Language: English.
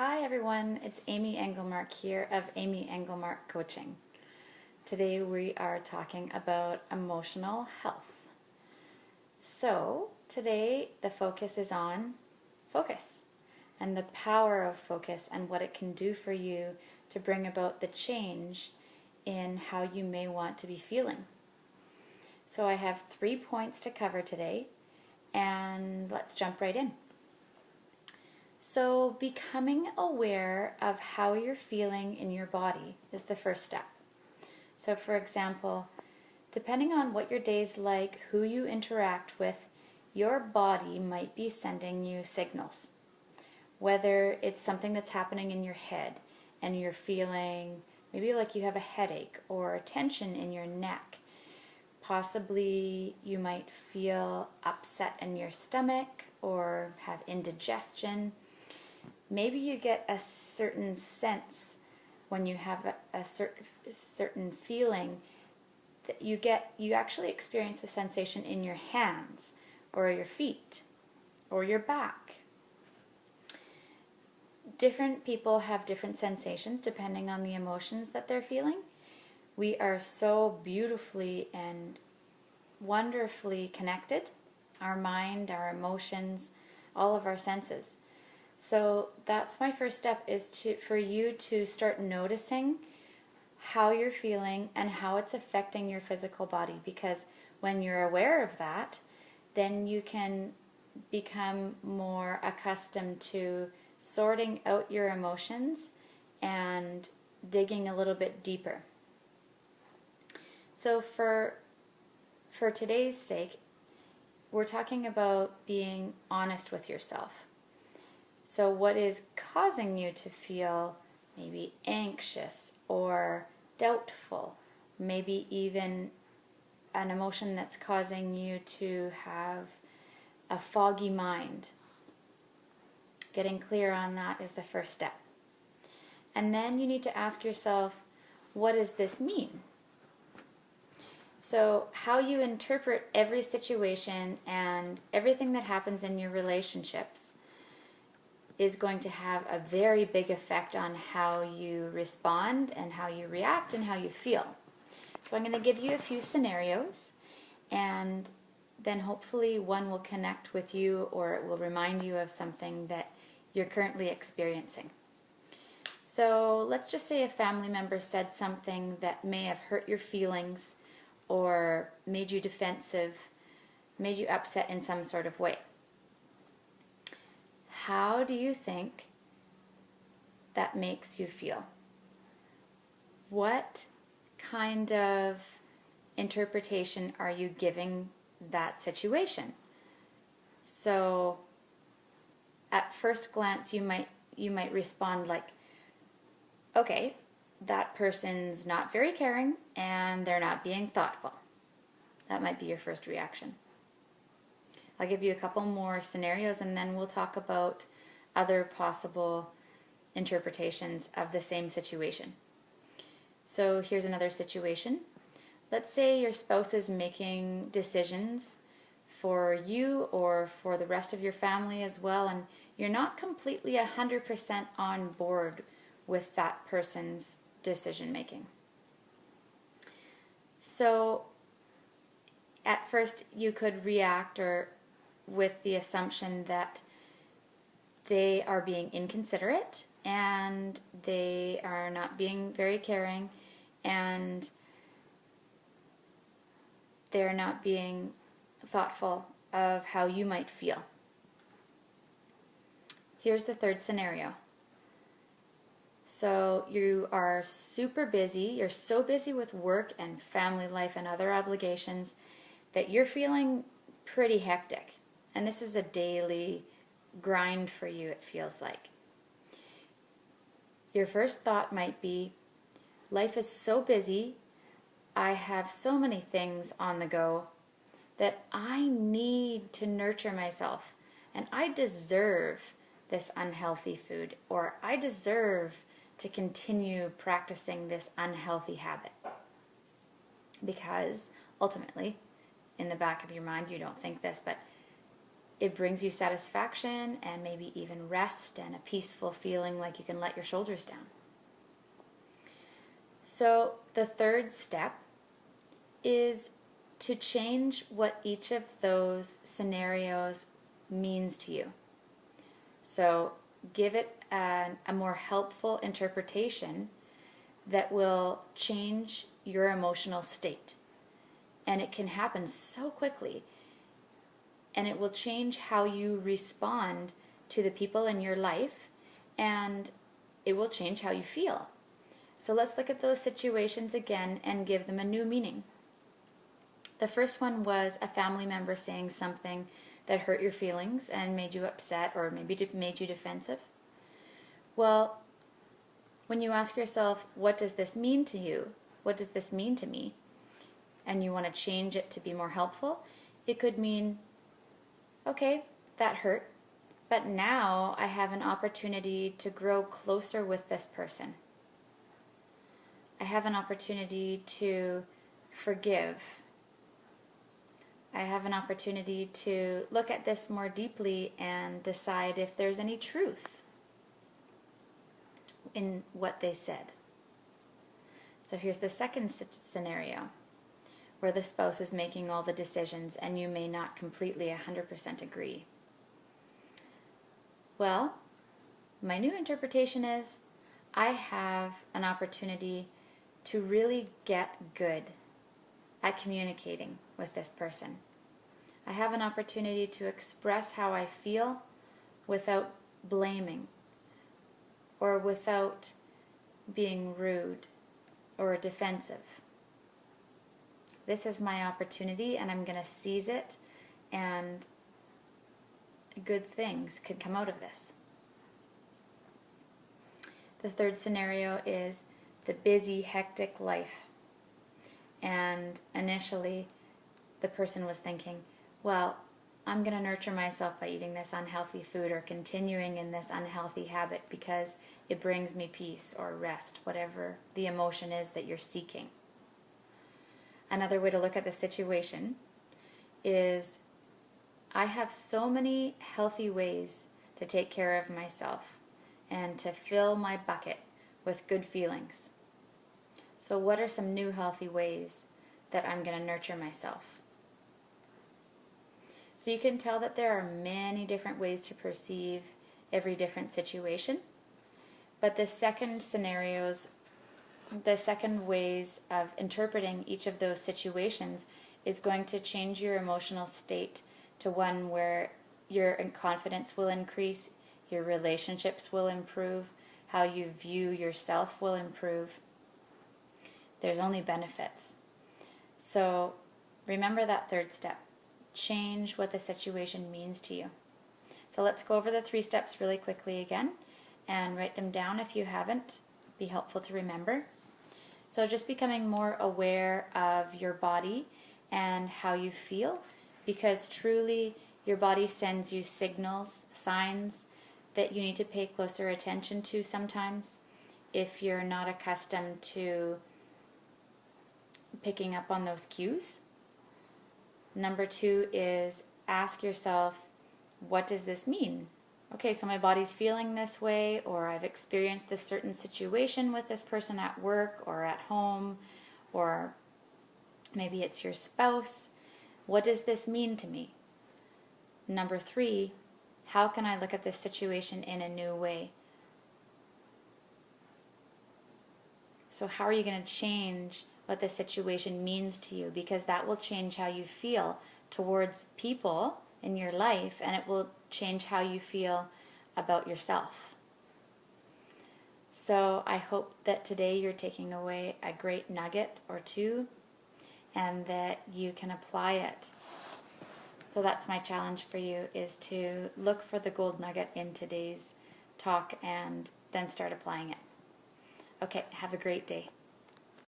Hi everyone, it's Amy Engelmark here of Amy Engelmark Coaching. Today we are talking about emotional health. So today the focus is on focus and the power of focus and what it can do for you to bring about the change in how you may want to be feeling. So I have 3 points to cover today, and let's jump right in. So, becoming aware of how you're feeling in your body is the first step. So, for example, depending on what your day's like, who you interact with, your body might be sending you signals. Whether it's something that's happening in your head and you're feeling maybe like you have a headache or a tension in your neck. Possibly you might feel upset in your stomach or have indigestion. Maybe you get a certain sense when you have a certain feeling that you actually experience a sensation in your hands or your feet or your back. Different people have different sensations depending on the emotions that they're feeling. We are so beautifully and wonderfully connected, our mind, our emotions, all of our senses. So that's my first step, is for you to start noticing how you're feeling and how it's affecting your physical body, because when you're aware of that, then you can become more accustomed to sorting out your emotions and digging a little bit deeper. So for today's sake, we're talking about being honest with yourself. So what is causing you to feel maybe anxious or doubtful, maybe even an emotion that's causing you to have a foggy mind? Getting clear on that is the first step. And then you need to ask yourself, what does this mean? So how you interpret every situation and everything that happens in your relationships is going to have a very big effect on how you respond and how you react and how you feel. So I'm going to give you a few scenarios, and then hopefully one will connect with you or it will remind you of something that you're currently experiencing. So let's just say a family member said something that may have hurt your feelings or made you defensive, made you upset in some sort of way. How do you think that makes you feel? What kind of interpretation are you giving that situation? So at first glance you might respond like, okay, that person's not very caring and they're not being thoughtful. That might be your first reaction. I'll give you a couple more scenarios and then we'll talk about other possible interpretations of the same situation. So here's another situation. Let's say your spouse is making decisions for you or for the rest of your family as well, and you're not completely 100% on board with that person's decision making. So at first you could react with the assumption that they are being inconsiderate and they are not being very caring and they're not being thoughtful of how you might feel. Here's the third scenario. So you are super busy, you're so busy with work and family life and other obligations that you're feeling pretty hectic. And this is a daily grind for you, it feels like. Your first thought might be, life is so busy, I have so many things on the go that I need to nurture myself, and I deserve this unhealthy food, or I deserve to continue practicing this unhealthy habit. Because ultimately, in the back of your mind, you don't think this, but it brings you satisfaction and maybe even rest and a peaceful feeling like you can let your shoulders down. So the third step is to change what each of those scenarios means to you. So give it a more helpful interpretation that will change your emotional state. And it can happen so quickly. And it will change how you respond to the people in your life, and it will change how you feel. So let's look at those situations again and give them a new meaning. The first one was a family member saying something that hurt your feelings and made you upset, or maybe made you defensive. Well, when you ask yourself, what does this mean to you? What does this mean to me? And you want to change it to be more helpful, it could mean, okay, that hurt, but now I have an opportunity to grow closer with this person. I have an opportunity to forgive. I have an opportunity to look at this more deeply and decide if there's any truth in what they said. So here's the second scenario, where the spouse is making all the decisions and you may not completely 100% agree. Well, my new interpretation is I have an opportunity to really get good at communicating with this person. I have an opportunity to express how I feel without blaming or without being rude or defensive. This is my opportunity and I'm going to seize it, and good things could come out of this. The third scenario is the busy, hectic life. And initially, the person was thinking, well, I'm going to nurture myself by eating this unhealthy food or continuing in this unhealthy habit because it brings me peace or rest, whatever the emotion is that you're seeking. Another way to look at the situation is I have so many healthy ways to take care of myself and to fill my bucket with good feelings. So what are some new healthy ways that I'm going to nurture myself? So you can tell that there are many different ways to perceive every different situation. But the second ways of interpreting each of those situations is going to change your emotional state to one where your confidence will increase, your relationships will improve, how you view yourself will improve. There's only benefits. So remember that third step. Change what the situation means to you. So let's go over the 3 steps really quickly again and write them down if you haven't. Be helpful to remember. So just becoming more aware of your body and how you feel, because truly your body sends you signals, signs that you need to pay closer attention to sometimes if you're not accustomed to picking up on those cues. Number 2 is ask yourself, what does this mean? Okay, so my body's feeling this way, or I've experienced this certain situation with this person at work or at home, or maybe it's your spouse. What does this mean to me? Number 3, how can I look at this situation in a new way? So how are you going to change what the situation means to you? Because that will change how you feel towards people in your life, and it will change how you feel about yourself. So I hope that today you're taking away a great nugget or 2 and that you can apply it. So that's my challenge for you, is to look for the gold nugget in today's talk and then start applying it. Okay, have a great day.